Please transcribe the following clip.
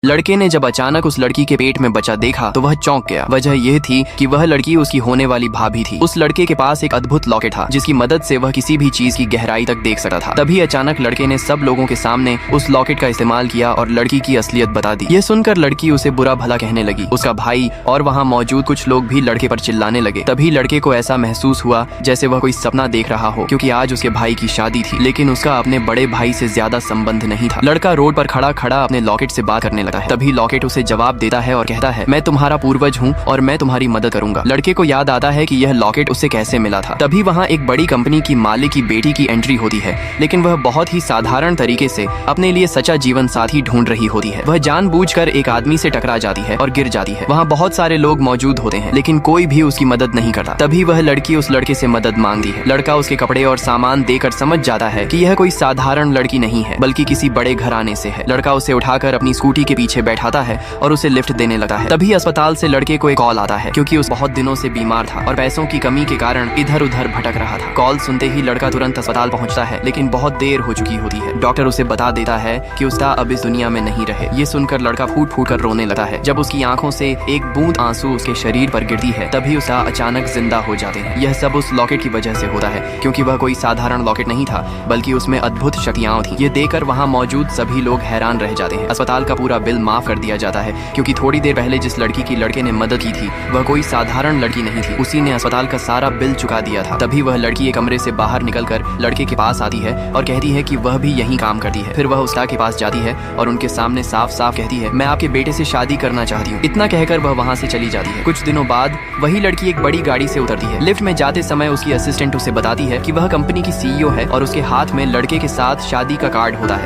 लड़के ने जब अचानक उस लड़की के पेट में बच्चा देखा तो वह चौंक गया। वजह यह थी कि वह लड़की उसकी होने वाली भाभी थी। उस लड़के के पास एक अद्भुत लॉकेट था जिसकी मदद से वह किसी भी चीज की गहराई तक देख सकता था। तभी अचानक लड़के ने सब लोगों के सामने उस लॉकेट का इस्तेमाल किया और लड़की की असलियत बता दी। यह सुनकर लड़की उसे बुरा भला कहने लगी। उसका भाई और वहाँ मौजूद कुछ लोग भी लड़के पर चिल्लाने लगे। तभी लड़के को ऐसा महसूस हुआ जैसे वह कोई सपना देख रहा हो, क्योंकि आज उसके भाई की शादी थी, लेकिन उसका अपने बड़े भाई से ज्यादा संबंध नहीं था। लड़का रोड पर खड़ा खड़ा अपने लॉकेट से बात करने लगा है। तभी लॉकेट उसे जवाब देता है और कहता है, मैं तुम्हारा पूर्वज हूँ और मैं तुम्हारी मदद करूंगा। लड़के को याद आता है कि यह लॉकेट उसे कैसे मिला था। तभी वहाँ एक बड़ी कंपनी की मालिक की बेटी की एंट्री होती है, लेकिन वह बहुत ही साधारण तरीके से अपने लिए सच्चा जीवन साथी ढूंढ रही होती है। वह जानबूझकर एक आदमी से टकरा जाती है और गिर जाती है। वहाँ बहुत सारे लोग मौजूद होते हैं, लेकिन कोई भी उसकी मदद नहीं करता। तभी वह लड़की उस लड़के से मदद मांगती है। लड़का उसके कपड़े और सामान देकर समझ जाता है कि यह कोई साधारण लड़की नहीं है, बल्कि किसी बड़े घराने से है। लड़का उसे उठाकर अपनी स्कूटी के पीछे बैठाता है और उसे लिफ्ट देने लगता है। तभी अस्पताल से लड़के को एक कॉल आता है, क्योंकि उस बहुत दिनों से बीमार था और पैसों की कमी के कारण इधर उधर भटक रहा था। कॉल सुनते ही लड़का तुरंत अस्पताल पहुंचता है, लेकिन बहुत देर हो चुकी होती है। डॉक्टर उसे बता देता है कि उसका अब इस दुनिया में नहीं रहे। ये सुनकर लड़का फूट फूट कर रोने लगता है। जब उसकी आंखों से एक बूंद आंसू उसके शरीर पर गिरती है, तभी उसका अचानक जिंदा हो जाते हैं। यह सब उस लॉकेट की वजह से होता है, क्योंकि वह कोई साधारण लॉकेट नहीं था, बल्कि उसमें अद्भुत शक्तियां थी। ये देखकर वहाँ मौजूद सभी लोग हैरान रह जाते हैं। अस्पताल का पूरा बिल माफ कर दिया जाता है, क्योंकि थोड़ी देर पहले जिस लड़की की लड़के ने मदद की थी वह कोई साधारण लड़की नहीं थी। उसी ने अस्पताल का सारा बिल चुका दिया था। तभी वह लड़की एक कमरे से बाहर निकलकर लड़के के पास आती है और कहती है कि वह भी यहीं काम करती है। फिर वह उसका के पास जाती है और उनके सामने साफ साफ कहती है, मैं आपके बेटे से शादी करना चाहती हूँ। इतना कहकर वह वहाँ से चली जाती है। कुछ दिनों बाद वही लड़की एक बड़ी गाड़ी से उतरती है। लिफ्ट में जाते समय उसकी असिस्टेंट उसे बताती है कि वह कंपनी की CEO है और उसके हाथ में लड़के के साथ शादी का कार्ड होता है।